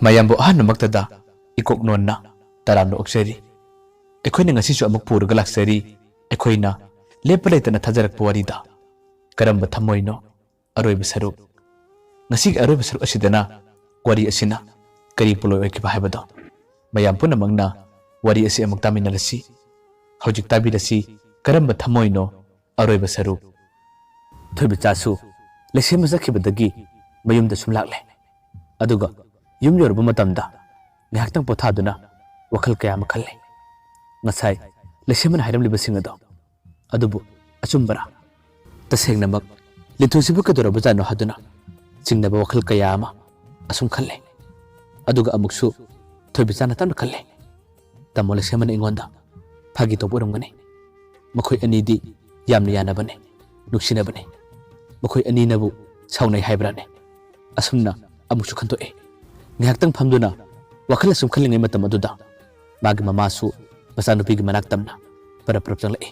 mayambo ahana maktada ikok nonna taramno okseri ekhoina ngasisu amuk purga laksari ekhoina lepalaitana thajarak puwarida karamba thamoino aroiba saru ngasi aroiba saru asidana wari asina kari puloi oikiba haibado mayam puna mangna wari asi amuk taminalasi hojik tabirasi karamba thamoino aroiba saru thoiba chasu lesem zakibadagi mayumda sumlakle aduga yum yorba matamda ngahaktang pothaduna wakhal kaya makhalle ngasai lesemana hairamliba singado adubu achumbara tasengnamak lithusibu kadora bajano haduna singnaba wakhal kaya ama asum khalle aduga amuksu thoibisana tan khalle tamo lesemana ingonda phagi to borumgani makhoi anidi yamna yanabane nuksinabane makhoi ani nabu saunai haibrane asumna amuksu khantoe ngahaktang phamduna wakhal asum khallingai matam aduda magi mamasu masanupigi manak tamna para propjang lai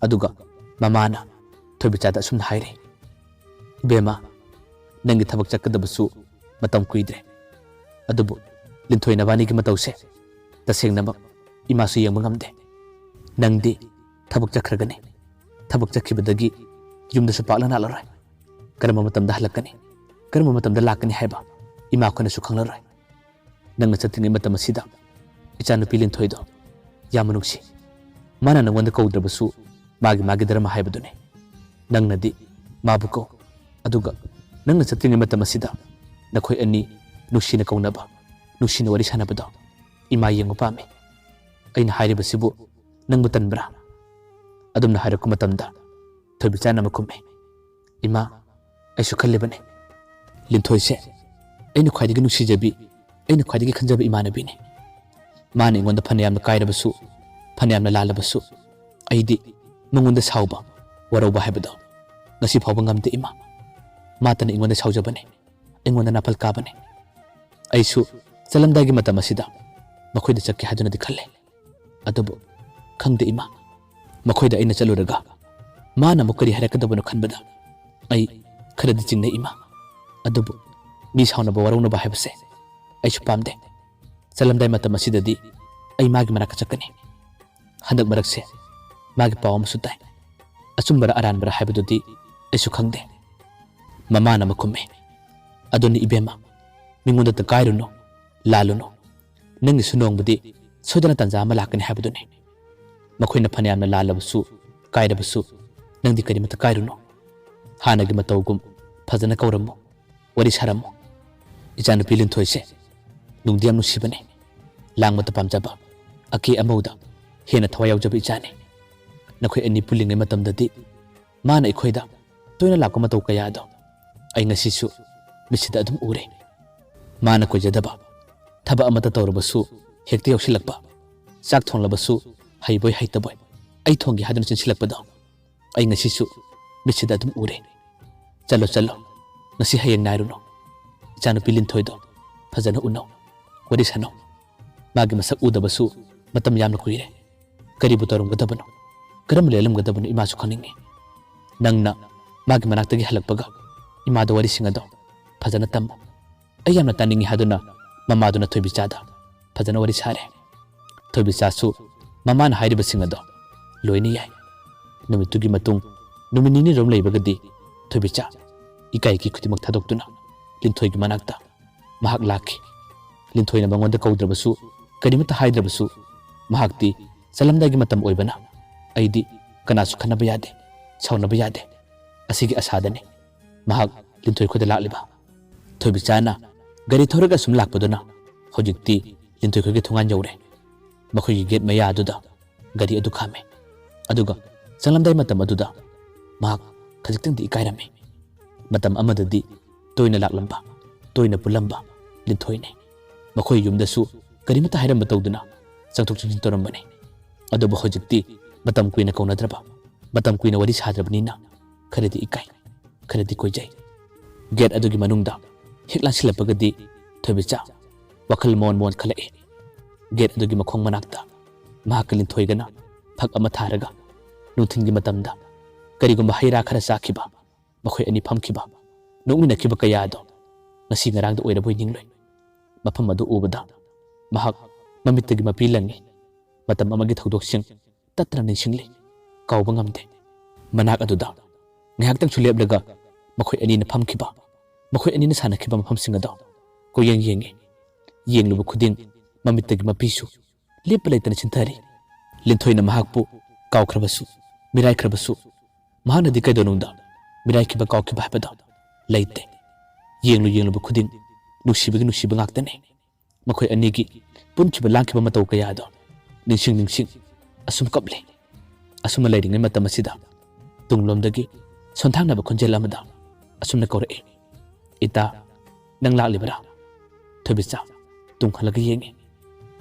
aduga mamana thoibicada asumna haire bema nangi thabak chakadabasu matam kuidre adubu linthoina bani gi matause tasengnamak imasu yengba ngamde nangdi thabak chakragani thabak chakhibadagi yumda su paklana larai karma matamda halakani karma matamda lakani haiba ima khona su khanglarai nangna chatringai matam asida ichanupi linthoido yamunuksi mana nangwanda kौद्रबसु मागी धर्म हाइबदुने नंगनदी माबुको अदुगा नंगना चत्रिंगे मतम असिदा नखोय अनि नुसिना कौनबा नुसिना वरि सानबदा इमा यंगो पामे अइना हाइरिबसिबु नंगबु तनब्रा अदुमना हाइरकु मतमदा थोबिचाना मकुमे इमा आइसु खल्लेबने लिंथोयसे अइना ख्वाइदिगे नुसिजबि अइना ख्वाइदिगे खंजबि इमानबिने माने ngonda phanayam kairabasu phanayam lalabsu aidi mangunda sauba warauba haibado ngasi phawba ngamde ima matana ingona saujabane ingona napal kabane aisu chalamdagi matam asida makhoida chakki haduna dikhalle adubu khangde ima makhoida aina chaluraga mana mukari harakadabano khanbada ai kharadi chingna ima adubu mi sauna ba warauna ba haibase aisu pamde chalamdai matam asidadi ai magi maraka chakani handak marakse magi pawam sutai achumbara aranbara haibadudi aisu khangde mamana makume adoni ibema mingonda ta kairuno laluno nangi sunongbudi sodana tanja ama lakani haibaduni makhoina phanayamna lalabsu kairabasu nangdi karimata kairuno hanagi matawgum phajana kauramo wari saramo ijanu pilin thoise nungdiam nusibane langmata pamjaba aki amauda hena thawayawjaba ichane nakhoi ani pulingai matamdadi mana ikhoida toina lakko mataw kaya do ai ngasisu misida adum ure mana kojadaba thaba amata tawrabasu hekte yawsilakpa chak thonglabsu haiboi haitaboy ai thongi hadun chinsilakpada ai ngasisu misida adum ure chalo chalo ngasi hayeng nairuno chanu pilin thoido phajana uno wari sano magi masak udabasu matam yamna kuire karibu tarum gadabano karam lelam gadabano imasu khaningi nangna magi manaktagi halakpaga imada wari singado phajana tammo ayamna taningi haduna mamaduna thoibicada phajana wari sare thoibicasu mamana hairiba singado loini yai numitugi matung numinini rom leibagadi thoibica ikai ki khutimak thadokduna linthoigi manakta mahak lakhi linthoi na bangonda kaudrabasu karimata haidrabasu mahakti salamdagi matam oibana aidi kanasu khanaba yade saunaba yade asigi asadane mahak linthoi khoda lakliba thoibicana gari thoraga sum lakpaduna hojikti linthoi khoge thungan jawre makhoi gate maya aduda gari adu khame aduga salamdai matam aduda mahak khajikting di ikairame matam amadadi toina laklamba toina pulamba linthoi ne makhoi yumdasu karimata hairamba tawduna changthok chingin torambane adobo hojikti matam kuina kaunadraba matam kuina wari sadrabnina kharedi ikai kharedi koijai gate adugi manungda heklan silapagadi thoibicha wakhal mon khalae gate adugi makhong manakta mahakalin thoigana phak ama tharaga nuthingi matamda karigumba haira khara sakhiba makhoi ani phamkhiba nongmina khiba kayado ngasi ngarang da oiraboi ningloi mafam adu ubada mahak mamittagi mapi langi matam amagi thaudoksing tatra ningsingli kauba ngamde manak aduda ngahaktang chuleblaga makhoi ani na phamkhiba makhoi ani na sanakhiba mafamsing ado ko yenglubu khuding mamittagi mapisu lepa leitana chinthari linthoina mahakpu kaukhrabasu mirai khrabasu mahanadi kaidonungda mirai khiba kaukhiba habada leite yenglubu khuding nusiba ngaktane makhoi anigi punchiba langkhiba matau kayado ningsing asum kaple asum lairingai matam asida tunglomdagi sonthangnaba khonjel amada asumna kore ita nang laklibra thobicha tungkhalaga yengi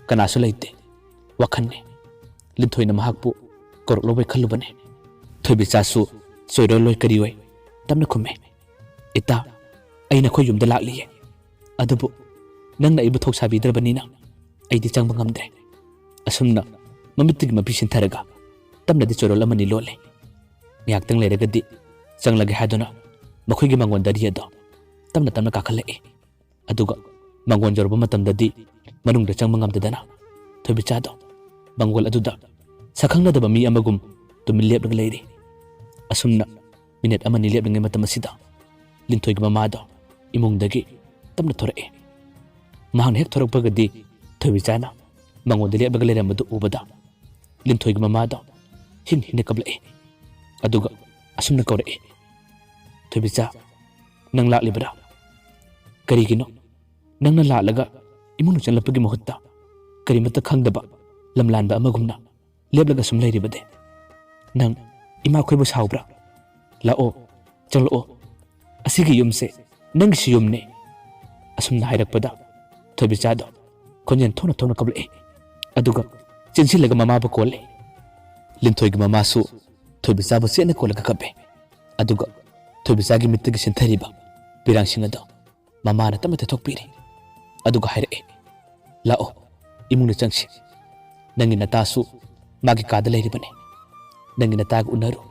kanasu leite wakhanne linthoina mahakpu korlobai khallubane thobicha su soiro loi kariwai tamna khume ita aina khoi yumda lakliye adubu nangna ibu thok sabidrabanina aidi changba ngamdre asumna mamittigi mapisin tharaga tamnadi chorol amani lole nyaktang leragadi changlage haduna makhoigi mangon dari ado tamna kakhale aduga mangon jorba matamdadi manungda changba ngamdadana thobichado bangol aduda sakhangna daba mi amagum tumin leplang leiri asumna minute amani leplangai matam asida linthoigi mamado imungdagi tamna thorae mahang hek thorakpagadi thobichana mangon dele baga leramadu ubada linthoigi mamado hin kablae aduga asumna kawrae thobicha nang laklibra karigino nangna laalaga imunu chanlapagi mahutta karimata khangdaba lamlanba amagumna leplaga sum leiribade nang ima khoibu saubra lao changlo asigi yumse nang si yumne asumna hairakpada thobichado konyen thona kablae aduga chinsilaga mamabu kole linthoigi mamasu thobichabu sena kolaga kabe aduga thobichagi mittagi sinthariba pirangsinga do mamana tamata thokpiri aduga haire lao imungna changsi nangi natasu magi kada leiribane nangi natag unaru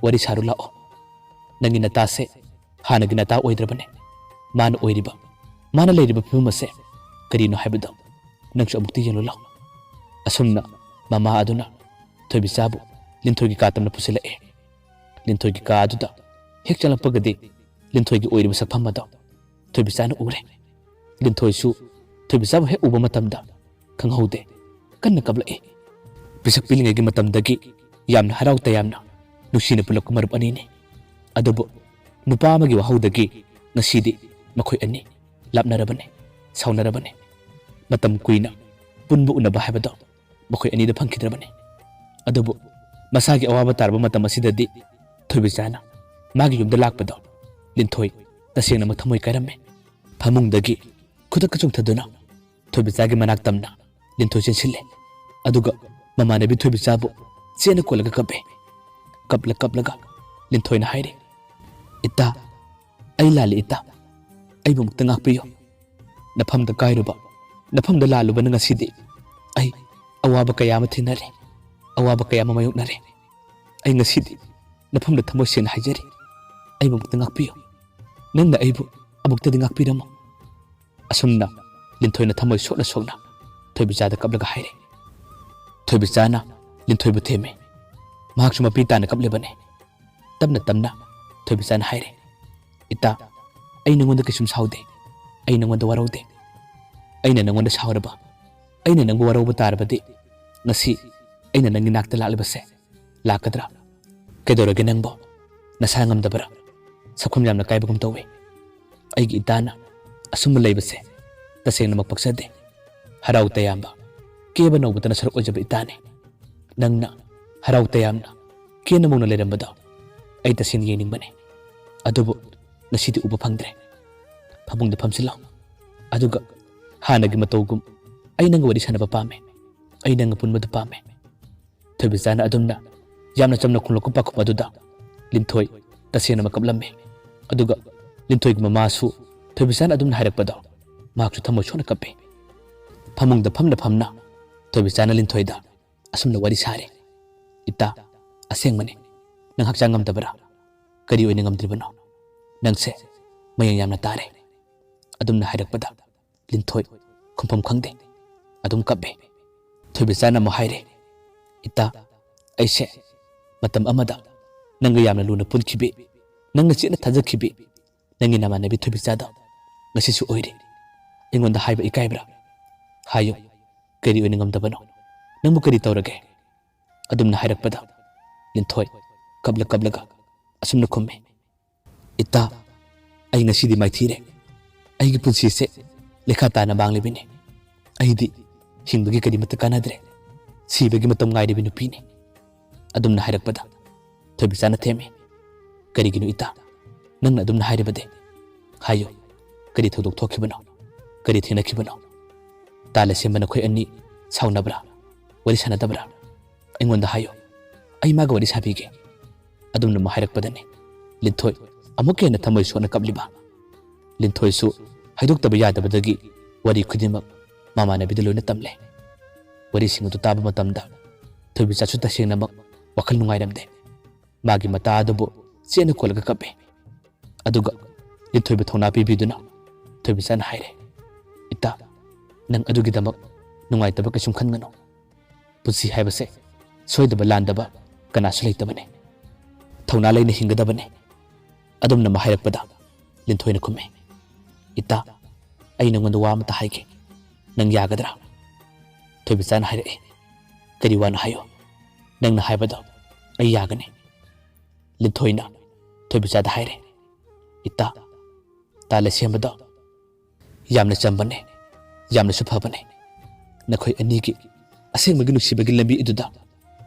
wari saru lao nangi natase hanagi nata oidrabane mana oiriba mana leiriba phumase karino haibado nangsu amukti yelo lao asumna mama aduna thobichabu linthoigi ka tamna puselae linthoigi ka aduda hek chalapagadi linthoigi oiriba sakpham ado thobichana ure linthoisu thobichabu hek uba matamda khanghaude kanna kablae pisak pilingai matamdagi yamna harau tayamna nusina pulak marup anine adubu nupa amagi wahaudagi ngasidi makhoi ani lapnarabane saunarabane matam kuina punbu unaba habado makhoi ani da phangkidrabane adubu masagi awaba tarba matam asidadi thobichana magi yumda lakpado linthoi tasengna mathamoi kairame phamungdagi khudak chungthaduna thobichagi manak tamna linthoi chensil aduga mamanabi thobichabu chena kolaga kaplaga linthoina haire ita ai lali ita ai bum tanga piyo nafamda kairuba nafamda laluba ngasidi ai awaba kayama thinare awaba kayama mayuknare ai ngasidi nafamda thamo sen hajari ai bum tanga piyo nangna aibu abukta dingak piramo asumna linthoina thamo sokna thobichada kaplaga haire thobichana linthoibu theme mahak suma pitana kaplebane tamna thobichana haire ita ai nangonda kisum saude ai nangonda waraude aina nangonda sauraba aina nangbu warauba tarbadi ngasi aina nangi nakta lalibase lakadra kedorage nangbo nasangam dabara sakhum yamna kaibagum tawe aigi itana asum leibase tasengna makpaksade harau tayamba keba nobutana sarok ojaba itane nangna harau tayamna kena mona lerambada ai tasin yening bane adubu nasidi uba phangdre phamungda phamsila aduga hanagi matogum ai nang wari sanaba pame ai nang punmadu pame thobichana adumna yamna chamna khulok pakku aduda linthoi tasena makablamme aduga linthoi mamasu thobichana adumna hairakpada maksu thamo chona kape phamungda phamna thobichana linthoida asumna wari sare ita asengmane nang hakchang ngamdabara kari oina ngamdribano nangse mayang yamna tare adumna hairakpada linthoi ꯈꯨꯝꯐꯝ ꯈꯪꯗꯦ ꯑꯗꯨꯝ ꯀꯞꯄꯦ ꯊꯣꯏꯕꯤꯆꯥꯅ ꯑꯃꯨꯛ ꯍꯥꯏꯔꯦ ꯏꯇꯥ ꯑꯩꯁꯦ ꯃꯇꯝ ꯑꯃꯗ ꯅꯪꯒ ꯌꯥꯝꯅ ꯂꯨꯅ ꯄꯨꯟꯈꯤꯕꯤ ꯅꯪꯅ ꯆꯦꯠꯅ ꯊꯥꯖꯈꯤꯕꯤ ꯅꯪꯒꯤ ꯅꯃꯥꯟꯅꯕꯤ ꯊꯣꯏꯕꯤꯆꯥꯗꯣ ꯉꯁꯤꯁꯨ ꯑꯣꯏꯔꯦ ꯑꯩꯉꯣꯟꯗ ꯍꯥꯏꯕ ꯏꯀꯥꯏꯕ꯭ꯔꯥ ꯍꯥꯏꯌꯨ ꯀꯔꯤ ꯑꯣꯏꯅ ꯉꯝꯗꯕꯅꯣ ꯅꯪꯕꯨ ꯀꯔꯤ ꯇꯧꯔꯒꯦ ꯑꯗꯨꯝꯅ ꯍꯥꯏꯔꯛꯄꯗ ꯂꯤꯟꯊꯣꯏ ꯀꯞꯂꯒ ꯑꯁꯨꯝꯅ ꯈꯨꯝꯃꯦ ꯏꯇꯥ ꯑꯩ ꯉꯁꯤꯗꯤ ꯃꯥꯏꯊꯤꯔꯦ ꯑꯩꯒꯤ ꯄꯨꯟꯁꯤꯁꯦ ꯂꯩꯈꯥ ꯇꯥꯅ ꯃꯥꯡꯂꯤꯕꯅꯤ ꯑꯩꯗꯤ ꯍꯤꯡꯕꯒꯤ ꯀꯔꯤꯃꯠꯇ ꯀꯥꯟꯅꯗ꯭ꯔꯦ ꯁꯤꯕꯒꯤ ꯃꯇꯝ ꯉꯥꯏꯔꯤꯕ ꯅꯨꯄꯤꯅꯤ ꯑꯗꯨꯝꯅ ꯍꯥꯏꯔꯛꯄꯗ ꯊꯣꯏꯕꯤꯆꯥꯅ ꯊꯦꯝꯃꯦ ꯀꯔꯤꯒꯤꯅꯣ ꯏꯇꯥ ꯅꯪꯅ ꯑꯗꯨꯝꯅ ꯍꯥꯏꯔꯤꯕꯗꯤ ꯍꯥꯏꯌꯨ ꯀꯔꯤ ꯊꯧꯗꯣꯛ ꯊꯣꯛꯈꯤꯕꯅꯣ ꯀꯔꯤ ꯊꯦꯡꯅꯈꯤꯕꯅꯣ ꯇꯥꯂ ꯁꯦꯝꯕ ꯅꯈꯣꯏ ꯑꯅꯤ ꯁꯥꯎꯅꯕ꯭ꯔꯥ ꯋꯥꯔꯤ ꯁꯥꯟꯅꯗꯕ꯭ꯔꯥ ꯑꯩꯉꯣꯟꯗ ꯍꯥꯏꯌꯨ ꯑꯩ ꯃꯥꯒ ꯋꯥꯔꯤ ꯁꯥꯕꯤꯒꯦ ꯑꯗꯨꯝꯅ ꯑꯃꯨꯛ ꯍꯥꯏꯔꯛꯄꯗꯅꯤ ꯂꯤꯟꯊꯣꯏ ꯑꯃꯨꯛ ꯍꯦꯟꯅ ꯊꯃꯣꯏ ꯁꯣꯛꯅ ꯀꯞꯂꯤꯕ ꯂꯤꯟꯊꯣꯏꯁꯨ ꯍꯥꯏꯗꯣꯛꯇꯕ ꯌꯥꯗꯕꯗꯒꯤ ꯋꯥꯔꯤ ꯈꯨꯗꯤꯡꯃꯛ ꯃꯃꯥꯟꯅꯕꯤꯗ ꯂꯣꯏꯅ ꯇꯝꯂꯦ ꯋꯥꯔꯤꯁꯤꯡ ꯑꯗꯨ ꯇꯥꯕ ꯃꯇꯝꯗ ꯊꯣꯏꯕꯤꯆꯥꯁꯨ ꯇꯁꯦꯡꯅꯃꯛ ꯋꯥꯈꯜ ꯅꯨꯡꯉꯥꯏꯔꯝꯗꯦ ꯃꯥꯒꯤ ꯃꯇꯥ ꯑꯗꯨꯕꯨ ꯆꯦꯠꯅ ꯀꯣꯜꯂꯒ ꯀꯞꯄꯦ ꯑꯗꯨꯒ ꯂꯤꯟꯊꯣꯏꯕꯨ ꯊꯧꯅꯥ ꯄꯤꯕꯤꯗꯨꯅ ꯊꯣꯏꯕꯤꯆꯥꯅ ꯍꯥꯏꯔꯦ ꯏꯇꯥ ꯅꯪ ꯑꯗꯨꯒꯤꯗꯃꯛ ꯅꯨꯡꯉꯥꯏꯇꯕ ꯀꯩꯁꯨꯝ ꯈꯟꯒꯅꯨ ꯄꯨꯟꯁꯤ ꯍꯥꯏꯕꯁꯦ ꯁꯣꯏꯗꯕ ꯂꯥꯟꯗꯕ ꯀꯅꯥꯁꯨ ꯂꯩꯇꯕꯅꯤ ꯊꯧꯅꯥ ꯂꯩꯅ ꯍꯤꯡꯒꯗꯕꯅꯤ ꯑꯗꯨꯝꯅ ꯑꯃ ꯍꯥꯏꯔꯛꯄꯗ ꯂꯤꯟꯊꯣꯏꯅ ꯈꯨꯝꯃꯦ ꯏꯇꯥ ꯑꯩ ꯅꯉꯣꯟꯗ ꯋꯥ ꯑꯃꯇ ꯍꯥꯏꯒꯦ ꯅꯪ ꯌꯥꯒꯗ꯭ꯔꯥ ꯊꯣꯏꯕꯤꯆꯥꯅ ꯍꯥꯏꯔꯛꯑꯦ ꯀꯔꯤ ꯋꯥꯅꯣ ꯍꯥꯏꯌꯣ ꯅꯪꯅ ꯍꯥꯏꯕꯗꯣ ꯑꯩ ꯌꯥꯒꯅꯤ ꯂꯤꯟꯊꯣꯏꯅ ꯊꯣꯏꯕꯤꯆꯥꯗ ꯍꯥꯏꯔꯦ ꯏꯇꯥ ꯇꯥꯂ ꯁꯦꯝꯕꯗꯣ ꯌꯥꯝꯅ ꯆꯝꯕꯅꯦ ꯌꯥꯝꯅꯁꯨ ꯐꯕꯅꯦ ꯅꯈꯣꯏ ꯑꯅꯤꯒꯤ ꯑꯁꯦꯡꯕꯒꯤ ꯅꯨꯡꯁꯤꯕꯒꯤ ꯂꯝꯕꯤ ꯑꯗꯨꯗ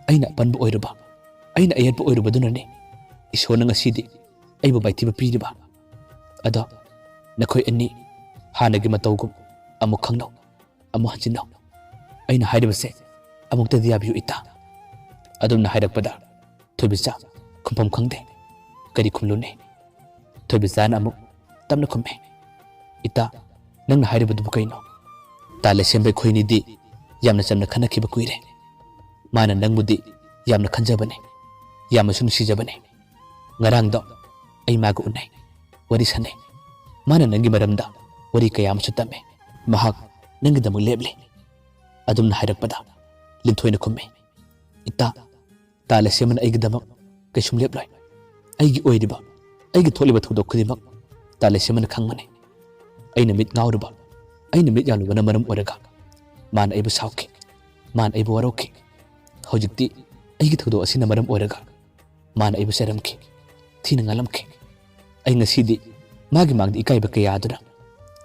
ꯑꯩꯅ ꯑꯄꯟꯕ ꯑꯣꯏꯔꯨꯕ ꯑꯩꯅ ꯑꯌꯦꯠꯄ ꯑꯣꯏꯔꯨꯕꯗꯨꯅꯅꯤ ꯏꯁꯣꯔꯅ ꯉꯁꯤꯗꯤ ꯑꯩꯕꯨ ꯃꯥꯏꯊꯤꯕ ꯄꯤꯔꯤꯕ ꯑꯗꯣ ꯅꯈꯣꯏ ꯑꯅꯤ ꯍꯥꯟꯅꯒꯤ ꯃꯇꯧꯒꯨꯝ ꯑꯃꯨꯛ ꯈꯪꯅꯧ ꯑꯃꯨꯛ ꯍꯟꯖꯤꯟꯅꯧ ꯑꯩꯅ ꯍꯥꯏꯔꯤꯕꯁꯦ ꯑꯃꯨꯛꯇꯗꯤ ꯌꯥꯕꯤꯌꯨ ꯏꯇꯥ ꯑꯗꯨꯝꯅ ꯍꯥꯏꯔꯛꯄꯗ ꯊꯣꯏꯕꯤꯆꯥ ꯈꯨꯝꯐꯝ ꯈꯪꯗꯦ ꯀꯔꯤ ꯈꯨꯝꯂꯨꯅꯤ ꯊꯣꯏꯕꯤꯆꯥꯅ ꯑꯃꯨꯛ ꯇꯞꯅ ꯈꯨꯝꯃꯦ ꯏꯇꯥ ꯅꯪꯅ ꯍꯥꯏꯔꯤꯕꯗꯨꯕꯨ ꯀꯩꯅꯣ ꯇꯥꯂ ꯁꯦꯝꯕ ꯑꯩꯈꯣꯏꯅꯤꯗꯤ ꯌꯥꯝꯅ ꯆꯝꯅ ꯈꯟꯅꯈꯤꯕ ꯀꯨꯏꯔꯦ ꯃꯥꯅ ꯅꯪꯕꯨꯗꯤ ꯌꯥꯝꯅ ꯈꯟꯖꯕꯅꯦ ꯌꯥꯝꯅꯁꯨ ꯅꯨꯡꯁꯤꯖꯕꯅꯦ ꯉꯔꯥꯡꯗꯣ ꯑꯩ ꯃꯥꯒ ꯎꯅꯩ ꯋꯥꯔꯤ ꯁꯥꯟꯅꯩ ꯃꯥꯅ ꯅꯪꯒꯤ ꯃꯔꯝꯗ ꯋꯥꯔꯤ ꯀꯌꯥ ꯑꯃꯁꯨ ꯇꯝꯃꯦ ꯃꯍꯥꯛ ꯅꯪꯒꯤꯗꯃꯛ ꯂꯦꯞꯂꯤ ꯑꯗꯨꯝꯅ ꯍꯥꯏꯔꯛꯄꯗ ꯂꯤꯟꯊꯣꯏꯅ ꯈꯨꯝꯃꯦ ꯏꯇꯥ ꯇꯥꯂ ꯁꯦꯝꯕꯅ ꯑꯩꯒꯤꯗꯃꯛ ꯀꯩꯁꯨꯝ ꯂꯦꯞꯂꯣꯏ ꯑꯩꯒꯤ ꯑꯣꯏꯔꯤꯕ ꯑꯩꯒꯤ ꯊꯣꯛꯂꯤꯕ ꯊꯧꯗꯣꯛ ꯈꯨꯗꯤꯡꯃꯛ ꯇꯥꯂ ꯁꯦꯝꯕꯅ ꯈꯪꯕꯅꯤ ꯑꯩꯅ ꯃꯤꯠ ꯉꯥꯎꯔꯨꯕ ꯑꯩꯅ ꯃꯤꯠ ꯌꯥꯜꯂꯨꯕꯅ ꯃꯔꯝ ꯑꯣꯏꯔꯒ ꯃꯥꯅ ꯑꯩꯕꯨ ꯁꯥꯎꯈꯤ ꯃꯥꯅ ꯑꯩꯕꯨ ꯋꯥꯔꯧꯈꯤ ꯍꯧꯖꯤꯛꯇꯤ ꯑꯩꯒꯤ ꯊꯧꯗꯣꯛ ꯑꯁꯤꯅ ꯃꯔꯝ ꯑꯣꯏꯔꯒ ꯃꯥꯅ ꯑꯩꯕꯨ ꯆꯩꯔꯝꯈꯤ ꯊꯤꯅ ꯉꯥꯡꯂꯝꯈꯤ ꯑꯩ ꯉꯁꯤꯗꯤ ꯃꯥꯒꯤ ꯃꯥꯡꯗ ꯏꯀꯥꯏꯕ ꯀꯌꯥ ꯑꯗꯨꯅ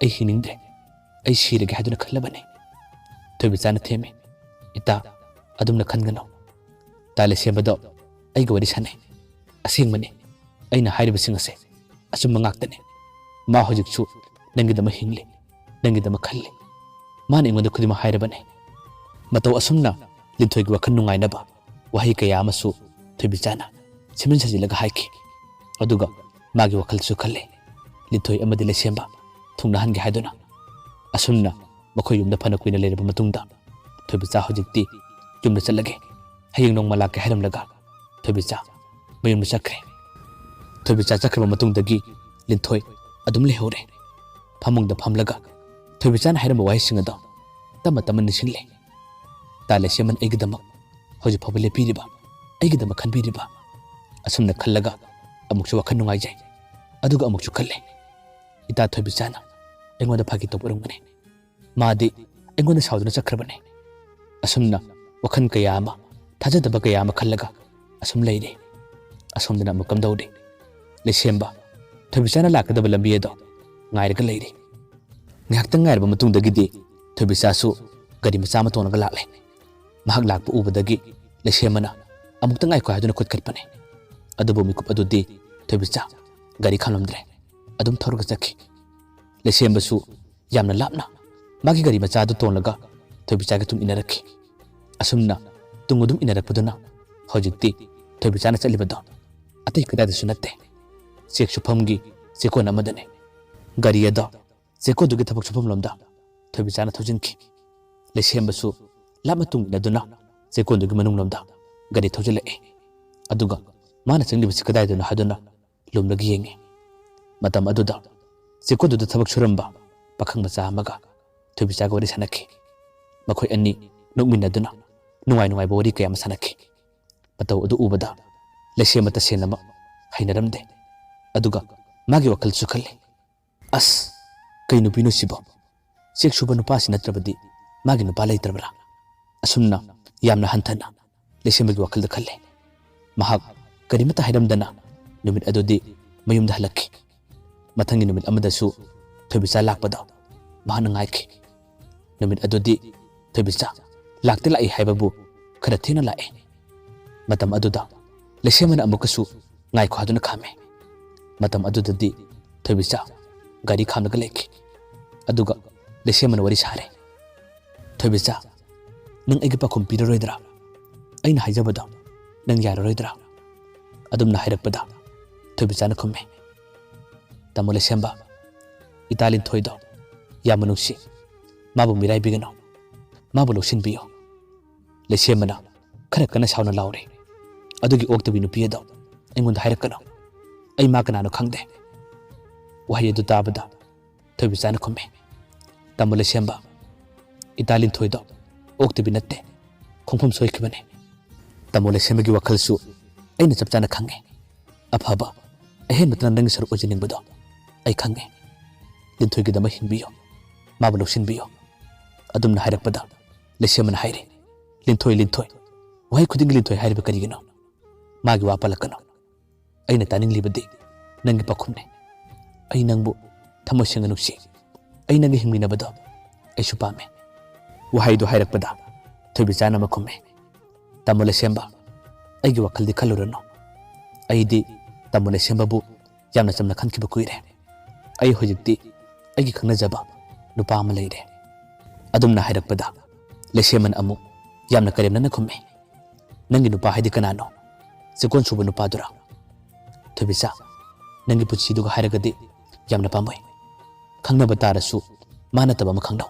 ꯑꯩ ꯍꯤꯡꯅꯤꯡꯗ꯭ꯔꯦ ꯑꯩ ꯁꯤꯔꯒꯦ ꯍꯥꯏꯗꯨꯅ ꯈꯜꯂꯕꯅꯤ ꯊꯣꯏꯕꯤꯆꯥꯅ ꯊꯦꯝꯃꯤ ꯏꯇꯥ ꯑꯗꯨꯝꯅ ꯈꯟꯒꯅꯨ ꯇꯥꯂ ꯁꯦꯝꯕꯗꯣ ꯑꯩꯒ ꯋꯥꯔꯤ ꯁꯥꯟꯅꯩ ꯑꯁꯦꯡꯕꯅꯤ ꯑꯩꯅ ꯍꯥꯏꯔꯤꯕꯁꯤꯡ ꯑꯁꯦ ꯑꯆꯨꯝꯕ ꯉꯥꯛꯇꯅꯤ ꯃꯥ ꯍꯧꯖꯤꯛꯁꯨ ꯅꯪꯒꯤꯗꯃꯛ ꯍꯤꯡꯂꯤ ꯅꯪꯒꯤꯗꯃꯛ ꯈꯜꯂꯤ ꯃꯥꯅ ꯑꯩꯉꯣꯟꯗ ꯈꯨꯗꯤꯡꯃꯛ ꯍꯥꯏꯔꯕꯅꯤ ꯃꯇꯧ ꯑꯁꯨꯝꯅ ꯂꯤꯟꯊꯣꯏꯒꯤ ꯋꯥꯈꯜ ꯅꯨꯡꯉꯥꯏꯅꯕ ꯋꯥꯍꯩ ꯀꯌꯥ ꯑꯃꯁꯨ ꯊꯣꯏꯕꯤꯆꯥꯅ ꯁꯦꯝꯖꯤꯟ ꯁꯥꯖꯤꯜꯂꯒ ꯍꯥꯏꯈꯤ ꯑꯗꯨꯒ ꯃꯥꯒꯤ ꯋꯥꯈꯜꯁꯨ ꯈꯜꯂꯤ ꯂꯤꯟꯊꯣꯏ ꯑꯃꯗꯤ ꯂꯩꯁꯦꯝꯕ ꯊꯨꯡꯅꯍꯟꯒꯦ ꯍꯥꯏꯗꯨꯅ ꯑꯁꯨꯝꯅ ꯃꯈꯣꯏ ꯌꯨꯝꯗ ꯐꯅ ꯀꯨꯏꯅ ꯂꯩꯔꯕ ꯃꯇꯨꯡꯗ ꯊꯣꯏꯕꯤꯆꯥ ꯍꯧꯖꯤꯛꯇꯤ ꯌꯨꯝꯗ ꯆꯠꯂꯒꯦ ꯍꯌꯦꯡ ꯅꯣꯡꯃ ꯂꯥꯛꯀꯦ ꯍꯥꯏꯔꯝꯂꯒ ꯊꯣꯏꯕꯤꯆꯥ ꯃꯌꯨꯝꯗ ꯆꯠꯈ꯭ꯔꯦ ꯊꯣꯏꯕꯤꯆꯥ ꯆꯠꯈ꯭ꯔꯕ ꯃꯇꯨꯡꯗꯒꯤ ꯂꯤꯟꯊꯣꯏ ꯑꯗꯨꯝ ꯂꯩꯍꯧꯔꯦ ꯐꯃꯨꯡꯗ ꯐꯝꯂꯒ ꯊꯣꯏꯕꯤꯆꯥꯅ ꯍꯥꯏꯔꯝꯕ ꯋꯥꯍꯩꯁꯤꯡ ꯑꯗꯣ ꯇꯞꯅ ꯇꯞꯅ ꯅꯤꯡꯁꯤꯡꯂꯦ ꯇꯥꯂ ꯁꯦꯝꯕꯅ ꯑꯩꯒꯤꯗꯃꯛ ꯍꯧꯖꯤꯛ ꯐꯥꯎꯕ ꯂꯦꯞꯄꯤꯔꯤꯕ ꯑꯩꯒꯤꯗꯃꯛ ꯈꯟꯕꯤꯔꯤꯕ ꯑꯁꯨꯝꯅ ꯈꯜꯂꯒ ꯑꯃꯨꯛꯁꯨ ꯋꯥꯈꯜ ꯅꯨꯡꯉꯥꯏꯖꯩ ꯑꯗꯨꯒ ꯑꯃꯨꯛꯁꯨ ꯈꯜꯂꯦ ꯏꯇꯥ ꯊꯣꯏꯕꯤꯆꯥꯅ ꯑꯩꯉꯣꯟꯗ ꯐꯥꯒꯤ ꯇꯧꯕ ꯑꯣꯏꯔꯝꯒꯅꯤ ꯃꯥꯗꯤ ꯑꯩꯉꯣꯟꯗ ꯁꯥꯎꯗꯨꯅ ꯆꯠꯈ꯭ꯔꯕꯅꯤ ꯑꯁꯨꯝꯅ ꯋꯥꯈꯜ ꯀꯌꯥ ꯑꯃ ꯊꯥꯖꯗꯕ ꯀꯌꯥ ꯑꯃ ꯈꯜꯂꯒ ꯑꯁꯨꯝ ꯂꯩꯔꯤ ꯑꯁꯣꯝꯗꯅ ꯑꯃꯨꯛ ꯀꯝꯗꯧꯔꯤ ꯂꯩꯁꯦꯝꯕ ꯊꯣꯏꯕꯤꯆꯥꯅ ꯂꯥꯛꯀꯗꯕ ꯂꯝꯕꯤ ꯑꯗꯣ ꯉꯥꯏꯔꯒ ꯂꯩꯔꯤ ꯉꯥꯏꯍꯥꯛꯇꯪ ꯉꯥꯏꯔꯕ ꯃꯇꯨꯡꯗꯒꯤꯗꯤ ꯊꯣꯏꯕꯤꯆꯥꯁꯨ ꯒꯥꯔꯤ ꯃꯆꯥ ꯑꯃ ꯇꯣꯡꯂꯒ ꯂꯥꯛꯂꯦ ꯃꯍꯥꯛ ꯂꯥꯛꯄ ꯎꯕꯗꯒꯤ ꯂꯩꯁꯦꯝꯕꯅ ꯑꯃꯨꯛꯇ ꯉꯥꯏꯈꯣ ꯍꯥꯏꯗꯨꯅ ꯈꯨꯠꯀꯠꯄꯅꯤ ꯑꯗꯨꯕꯨ ꯃꯤꯀꯨꯞ ꯑꯗꯨꯗꯤ ꯊꯣꯏꯕꯤꯆꯥ ꯒꯥꯔꯤ ꯈꯥꯝꯂꯝꯗ꯭ꯔꯦ ꯑꯗꯨꯝ ꯊꯧꯔꯒ ꯆꯠꯈꯤ ꯂꯩꯁꯦꯝꯕꯁꯨ ꯌꯥꯝꯅ ꯂꯥꯞꯅ ꯃꯥꯒꯤ ꯒꯥꯔꯤ ꯃꯆꯥꯗꯨ ꯇꯣꯡꯂꯒ ꯊꯣꯏꯕꯤꯆꯥꯒ ꯇꯨꯡ ꯏꯟꯅꯔꯛꯈꯤ ꯑꯁꯨꯝꯅ ꯇꯨꯡ ꯑꯗꯨꯝ ꯏꯟꯅꯔꯛꯄꯗꯨꯅ ꯍꯧꯖꯤꯛꯇꯤ ꯊꯣꯏꯕꯤꯆꯥꯅ ꯆꯠꯂꯤꯕꯗꯣ ꯑꯇꯩ ꯀꯗꯥꯏꯗꯁꯨ ꯅꯠꯇꯦ ꯆꯦꯛ ꯁꯨꯐꯝꯒꯤ ꯆꯦꯛꯀꯣꯟ ꯑꯃꯗꯅꯤ ꯒꯥꯔꯤ ꯑꯗꯣ ꯆꯦꯛꯀꯣꯟꯗꯨꯒꯤ ꯊꯕꯛ ꯁꯨꯐꯝ ꯂꯣꯝꯗ ꯊꯣꯏꯕꯤꯆꯥꯅ ꯊꯧꯖꯤꯟꯈꯤ ꯂꯩꯁꯦꯝꯕꯁꯨ ꯂꯥꯞꯅ ꯇꯨꯡ ꯏꯟꯅꯗꯨꯅ ꯆꯦꯛꯀꯣꯟꯗꯨꯒꯤ ꯃꯅꯨꯡꯂꯣꯝꯗ ꯒꯥꯔꯤ ꯊꯧꯖꯤꯜꯂꯛꯑꯦ ꯑꯗꯨꯒ ꯃꯥꯅ ꯆꯪꯂꯤꯕꯁꯤ ꯀꯗꯥꯏꯗꯅꯣ ꯍꯥꯏꯗꯨꯅ ꯂꯨꯝꯂꯒ ꯌꯦꯡꯉꯤ ꯃꯇꯝ ꯑꯗꯨꯗ ꯆꯦꯛꯀꯣꯟꯗꯨꯗ ꯊꯕꯛ ꯁꯨꯔꯝꯕ ꯄꯥꯈꯪ ꯃꯆꯥ ꯑꯃꯒ ꯊꯣꯏꯕꯤꯆꯥꯒ ꯋꯥꯔꯤ ꯁꯥꯟꯅꯈꯤ ꯃꯈꯣꯏ ꯑꯅꯤ ꯅꯣꯛꯃꯤꯟꯅꯗꯨꯅ ꯅꯨꯡꯉꯥꯏꯕ ꯋꯥꯔꯤ ꯀꯌꯥ ꯑꯃ ꯁꯥꯟꯅꯈꯤ ꯃꯇꯧ ꯑꯗꯨ ꯎꯕꯗ ꯂꯩꯁꯦꯝꯕ ꯇꯁꯦꯡꯅꯃꯛ ꯍꯩꯅꯔꯝꯗꯦ ꯑꯗꯨꯒ ꯃꯥꯒꯤ ꯋꯥꯈꯜꯁꯨ ꯈꯜꯂꯤ ꯑꯁ ꯀꯩ ꯅꯨꯄꯤꯅꯣ ꯁꯤꯕꯣ ꯆꯦꯛ ꯁꯨꯕ ꯅꯨꯄꯥꯁꯤ ꯅꯠꯇ꯭ꯔꯕꯗꯤ ꯃꯥꯒꯤ ꯅꯨꯄꯥ ꯂꯩꯇ꯭ꯔꯕ꯭ꯔꯥ ꯑꯁꯨꯝꯅ ꯌꯥꯝꯅ ꯍꯟꯊꯅ ꯂꯩꯁꯦꯝꯕꯒꯤ ꯋꯥꯈꯜꯗ ꯈꯜꯂꯦ ꯃꯍꯥꯛ ꯀꯔꯤꯃꯠꯇ ꯍꯥꯏꯔꯝꯗꯅ ꯅꯨꯃꯤꯠ ꯑꯗꯨꯗꯤ ꯃꯌꯨꯝꯗ ꯍꯜꯂꯛꯈꯤ ꯃꯊꯪꯒꯤ ꯅꯨꯃꯤꯠ ꯑꯃꯗꯁꯨ ꯊꯣꯏꯕꯤꯆꯥ ꯂꯥꯛꯄꯗ ꯃꯍꯥꯛꯅ ꯉꯥꯏꯈꯤ ꯅꯨꯃꯤꯠ ꯑꯗꯨꯗꯤ ꯊꯣꯏꯕꯤꯆꯥ ꯂꯥꯛꯇꯤ ꯂꯥꯛꯏ ꯍꯥꯏꯕꯕꯨ ꯈꯔ ꯊꯦꯡꯅ ꯂꯥꯛꯑꯦ ꯃꯇꯝ ꯑꯗꯨꯗ ꯂꯩꯁꯦꯝꯕꯅ ꯑꯃꯨꯛꯀꯁꯨ ꯉꯥꯏꯈꯣ ꯍꯥꯏꯗꯨꯅ ꯈꯥꯝꯃꯦ ꯃꯇꯝ ꯑꯗꯨꯗꯗꯤ ꯊꯣꯏꯕꯤꯆꯥ ꯒꯥꯔꯤ ꯈꯥꯝꯂꯒ ꯂꯩꯈꯤ ꯑꯗꯨꯒ ꯂꯩꯁꯦꯝꯕꯅ ꯋꯥꯔꯤ ꯁꯥꯔꯦ ꯊꯣꯏꯕꯤꯆꯥ ꯅꯪ ꯑꯩꯒꯤ ꯄꯥꯈꯨꯝ ꯄꯤꯔꯔꯣꯏꯗ꯭ꯔꯥ ꯑꯩꯅ ꯍꯥꯏꯖꯕꯗꯣ ꯅꯪ ꯌꯥꯔꯔꯣꯏꯗ꯭ꯔꯥ ꯑꯗꯨꯝꯅ ꯍꯥꯏꯔꯛꯄꯗ ꯊꯣꯏꯕꯤꯆꯥꯅ ꯈꯨꯝꯃꯦ ꯇꯥꯃꯣ ꯂꯩꯁꯦꯝꯕ ꯏꯇꯥ ꯂꯤꯟꯊꯣꯏꯗꯣ ꯌꯥꯝꯅ ꯅꯨꯡꯁꯤ ꯃꯥꯕꯨ ꯃꯤꯔꯥꯏꯕꯤꯒꯅꯨ ꯃꯥꯕꯨ ꯂꯧꯁꯤꯟꯕꯤꯌꯨ ꯂꯩꯁꯦꯝꯕꯅ ꯈꯔ ꯀꯟꯅ ꯁꯥꯎꯅ ꯂꯥꯎꯔꯦ ꯑꯗꯨꯒꯤ ꯑꯣꯛꯇꯕꯤ ꯅꯨꯄꯤ ꯑꯗꯣ ꯑꯩꯉꯣꯟꯗ ꯍꯥꯏꯔꯛꯀꯅꯨ ꯑꯩ ꯃꯥ ꯀꯅꯥꯅꯣ ꯈꯪꯗꯦ ꯋꯥꯍꯩ ꯑꯗꯨ ꯇꯥꯕꯗ ꯊꯣꯏꯕꯤꯆꯥꯅ ꯈꯨꯝꯃꯦ ꯇꯥꯃꯣ ꯂꯩꯁꯦꯝꯕ ꯏꯇꯥ ꯂꯤꯟꯊꯣꯏꯗꯣ ꯑꯣꯛꯇꯕꯤ ꯅꯠꯇꯦ ꯈꯣꯡꯐꯝ ꯁꯣꯏꯈꯤꯕꯅꯦ ꯇꯥꯃꯣ ꯂꯩꯁꯦꯝꯕꯒꯤ ꯋꯥꯈꯜꯁꯨ ꯑꯩꯅ ꯆꯞ ꯆꯥꯅ ꯈꯪꯉꯦ ꯑꯐꯕ ꯑꯍꯦꯟꯕꯇꯅ ꯅꯪꯒꯤ ꯁꯔꯨꯛ ꯑꯣꯏꯖꯅꯤꯡꯕꯗꯣ ꯑꯩ ꯈꯪꯉꯦ ꯂꯤꯟꯊꯣꯏꯒꯤꯗꯃꯛ ꯍꯤꯡꯕꯤꯌꯨ ꯃꯥꯕꯨ ꯂꯧꯁꯤꯟꯕꯤꯌꯨ ꯑꯗꯨꯝꯅ ꯍꯥꯏꯔꯛꯄꯗ ꯂꯩꯁꯦꯝꯕꯅ ꯍꯥꯏꯔꯦ ꯂꯤꯟꯊꯣꯏ ꯋꯥꯍꯩ ꯈꯨꯗꯤꯡꯒꯤ ꯂꯤꯟꯊꯣꯏ ꯍꯥꯏꯔꯤꯕ ꯀꯔꯤꯒꯤꯅꯣ ꯃꯥꯒꯤ ꯋꯥ ꯄꯜꯂꯛꯀꯅꯨ ꯑꯩꯅ ꯇꯥꯅꯤꯡꯂꯤꯕꯗꯤ ꯅꯪꯒꯤ ꯄꯥꯈꯨꯝꯅꯦ ꯑꯩ ꯅꯪꯕꯨ ꯊꯃꯣꯏ ꯁꯦꯡꯅ ꯅꯨꯡꯁꯤ ꯑꯩ ꯅꯪꯒ ꯍꯤꯡꯃꯤꯟꯅꯕꯗꯣ ꯑꯩꯁꯨ ꯄꯥꯝꯃꯦ ꯋꯥꯍꯩꯗꯨ ꯍꯥꯏꯔꯛꯄꯗ ꯊꯣꯏꯕꯤꯆꯥꯅ ꯑꯃ ꯈꯨꯝꯃꯦ ꯇꯥꯃꯣ ꯂꯩꯁꯦꯝꯕ ꯑꯩꯒꯤ ꯋꯥꯈꯜꯗꯤ ꯈꯜꯂꯨꯔꯅꯨ ꯑꯩꯗꯤ ꯇꯥꯃꯣ ꯂꯩꯁꯦꯝꯕꯕꯨ ꯌꯥꯝꯅ ꯆꯝꯅ ꯈꯟꯈꯤꯕ ꯀꯨꯏꯔꯦ ꯑꯩ ꯍꯧꯖꯤꯛꯇꯤ ꯑꯩꯒꯤ ꯈꯪꯅꯖꯕ ꯅꯨꯄꯥ ꯑꯃ ꯂꯩꯔꯦ ꯑꯗꯨꯝꯅ ꯍꯥꯏꯔꯛꯄꯗ ꯂꯩꯁꯦꯝꯕꯅ ꯑꯃꯨꯛ ꯌꯥꯝꯅ ꯀꯔꯦꯝꯅꯅ ꯈꯨꯝꯃꯦ ꯅꯪꯒꯤ ꯅꯨꯄꯥ ꯍꯥꯏꯗꯤ ꯀꯅꯥꯅꯣ ꯆꯦꯛꯀꯣꯟ ꯁꯨꯕ ꯅꯨꯄꯥꯗꯨꯔꯥ ꯊꯣꯏꯕꯤꯆꯥ ꯅꯪꯒꯤ ꯄꯨꯟꯁꯤꯗꯨꯒ ꯍꯥꯏꯔꯒꯗꯤ ꯌꯥꯝꯅ ꯄꯥꯝꯃꯣꯏ ꯈꯪꯅꯕ ꯇꯥꯔꯁꯨ ꯃꯥ ꯅꯠꯇꯕ ꯑꯃ ꯈꯪꯅꯧ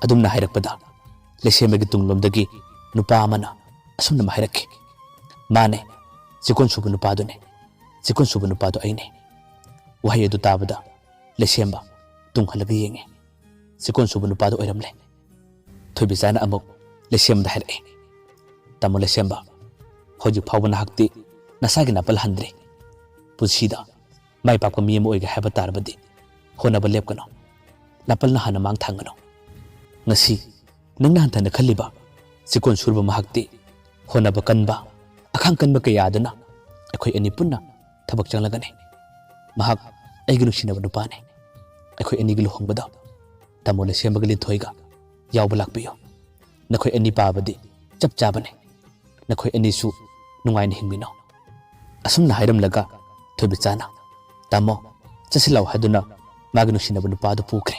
ꯑꯗꯨꯝꯅ ꯍꯥꯏꯔꯛꯄꯗ ꯂꯩꯁꯦꯝꯕꯒꯤ ꯇꯨꯡꯂꯣꯝꯗꯒꯤ ꯅꯨꯄꯥ ꯑꯃꯅ ꯑꯁꯨꯝꯅ ꯍꯥꯏꯔꯛꯈꯤ ꯃꯥꯅꯦ ꯆꯦꯛꯀꯣꯟ ꯁꯨꯕ ꯅꯨꯄꯥꯗꯨꯅꯦ ꯆꯦꯛꯀꯣꯟ ꯁꯨꯕ ꯅꯨꯄꯥꯗꯨ ꯑꯩꯅꯦ ꯋꯥꯍꯩ ꯑꯗꯨ ꯇꯥꯕꯗ ꯂꯩꯁꯦꯝꯕ ꯇꯨꯡ ꯍꯜꯂꯒ ꯌꯦꯡꯉꯦ ꯆꯦꯛꯀꯣꯟ ꯁꯨꯕ ꯅꯨꯄꯥꯗꯨ ꯑꯣꯏꯔꯝꯂꯦ ꯊꯣꯏꯕꯤꯆꯥꯅ ꯑꯃꯨꯛ ꯂꯩꯁꯦꯝꯕꯗ ꯍꯥꯏꯔꯛꯑꯦ ꯇꯥꯃꯣ ꯂꯩꯁꯦꯝꯕ ꯍꯧꯖꯤꯛ ꯐꯥꯎꯕ ꯅꯍꯥꯛꯇꯤ ꯅꯁꯥꯒꯤ ꯅꯥꯄꯜ ꯍꯟꯗ꯭ꯔꯤ ꯄꯨꯟꯁꯤꯗ ꯃꯥꯏ ꯄꯥꯛꯄ ꯃꯤ ꯑꯃ ꯑꯣꯏꯒꯦ ꯍꯥꯏꯕ ꯇꯥꯔꯕꯗꯤ ꯍꯣꯠꯅꯕ ꯂꯦꯞꯀꯅꯨ ꯅꯥꯄꯜꯅ ꯍꯥꯟꯅ ꯃꯥꯡ ꯊꯥꯡꯒꯅꯨ ꯉꯁꯤ ꯅꯪꯅ ꯍꯟꯊꯅ ꯈꯜꯂꯤꯕ ꯆꯦꯛꯀꯣꯟ ꯁꯨꯔꯕ ꯃꯍꯥꯛꯇꯤ ꯍꯣꯠꯅꯕ ꯀꯟꯕ ꯑꯈꯥꯡ ꯀꯟꯕ ꯀꯌꯥꯗꯨꯅ ꯑꯩꯈꯣꯏ ꯑꯅꯤ ꯄꯨꯟꯅ ꯊꯕꯛ ꯆꯪꯂꯒꯅꯤ ꯃꯍꯥꯛ ꯑꯩꯒꯤ ꯅꯨꯡꯁꯤꯅꯕ ꯅꯨꯄꯥꯅꯤ ꯑꯩꯈꯣꯏ ꯑꯅꯤꯒꯤ ꯂꯨꯍꯣꯡꯕꯗ ꯇꯥꯃꯣ ꯂꯩꯁꯦꯝꯕꯒ ꯂꯤꯟꯊꯣꯏꯒ ꯌꯥꯎꯕ ꯂꯥꯛꯄꯤꯌꯨ ꯅꯈꯣꯏ ꯑꯅꯤ ꯄꯥꯕꯗꯤ ꯆꯞ ꯆꯥꯕꯅꯤ ꯅꯈꯣꯏ ꯑꯅꯤꯁꯨ ꯅꯨꯡꯉꯥꯏꯅ ꯍꯤꯡꯃꯤꯟꯅꯧ ꯑꯁꯨꯝꯅ ꯍꯥꯏꯔꯝꯂꯒ ꯊꯣꯏꯕꯤꯆꯥꯅ ꯇꯥꯃꯣ ꯆꯠꯁꯤꯜꯂꯥꯎ ꯍꯥꯏꯗꯨꯅ ꯃꯥꯒꯤ ꯅꯨꯡꯁꯤꯅꯕ ꯅꯨꯄꯥꯗꯨ ꯄꯨꯈ꯭ꯔꯦ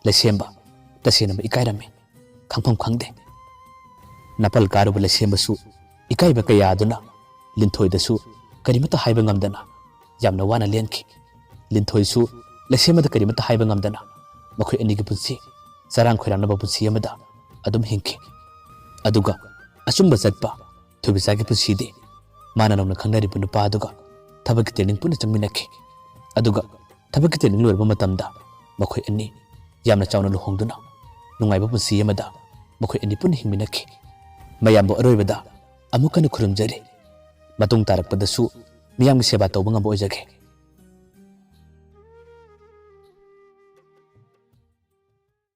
ꯂꯩꯁꯦꯝꯕ ꯇꯁꯦꯡꯅ ꯏꯀꯥꯏꯔꯝꯃꯤ ꯈꯪꯐꯝ ꯈꯪꯗꯦ ꯅꯥꯄꯜ ꯀꯥꯔꯨꯕ ꯂꯩꯁꯦꯝꯕꯁꯨ ꯏꯀꯥꯏꯕ ꯀꯌꯥꯗꯨꯅ ꯂꯤꯟꯊꯣꯏꯗꯁꯨ ꯀꯔꯤꯃꯠꯇ ꯍꯥꯏꯕ ꯉꯝꯗꯅ ꯌꯥꯝꯅ ꯋꯥꯅ ꯂꯦꯟꯈꯤ ꯂꯤꯟꯊꯣꯏꯁꯨ ꯂꯩꯁꯦꯝꯕꯗ ꯀꯔꯤꯃꯠꯇ ꯍꯥꯏꯕ ꯉꯝꯗꯅ ꯃꯈꯣꯏ ꯑꯅꯤꯒꯤ ꯄꯨꯟꯁꯤ ꯆꯔꯥꯡ ꯈꯣꯏꯔꯥꯡꯅꯕ ꯄꯨꯟꯁꯤ ꯑꯃꯗ ꯑꯗꯨꯝ ꯍꯤꯡꯈꯤ ꯑꯗꯨꯒ ꯑꯆꯨꯝꯕ ꯆꯠꯄ ꯊꯣꯏꯕꯤꯆꯥꯒꯤ ꯄꯨꯟꯁꯤꯗꯤ ꯃꯥꯅ ꯅꯧꯅ ꯈꯪꯅꯔꯤꯕ ꯅꯨꯄꯥ ꯑꯗꯨꯒ ꯊꯕꯛꯀꯤ ꯇ꯭ꯔꯦꯅꯤꯡ ꯄꯨꯟꯅ ꯆꯪꯃꯤꯟꯅꯈꯤ ꯑꯗꯨꯒ ꯊꯕꯛꯀꯤ ꯇ꯭ꯔꯦꯅꯤꯡ ꯂꯣꯏꯔꯕ ꯃꯇꯝꯗ ꯃꯈꯣꯏ ꯑꯅꯤ ꯌꯥꯝꯅ ꯆꯥꯎꯅ ꯂꯨꯍꯣꯡꯗꯨꯅ ꯅꯨꯡꯉꯥꯏꯕ ꯄꯨꯟꯁꯤ ꯑꯃꯗ ꯃꯈꯣꯏ ꯑꯅꯤ ꯄꯨꯟꯅ ꯍꯤꯡꯃꯤꯟꯅꯈꯤ ꯃꯌꯥꯝꯕꯨ ꯑꯔꯣꯏꯕꯗ ꯑꯃꯨꯛ ꯍꯟꯅ ꯈꯨꯔꯨꯝꯖꯔꯤ ꯃꯇꯨꯡ ꯇꯥꯔꯛꯄꯗꯁꯨ ꯃꯤꯌꯥꯝꯒꯤ ꯁꯦꯕꯥ ꯇꯧꯕ ꯉꯝꯕ ꯑꯣꯏꯖꯒꯦ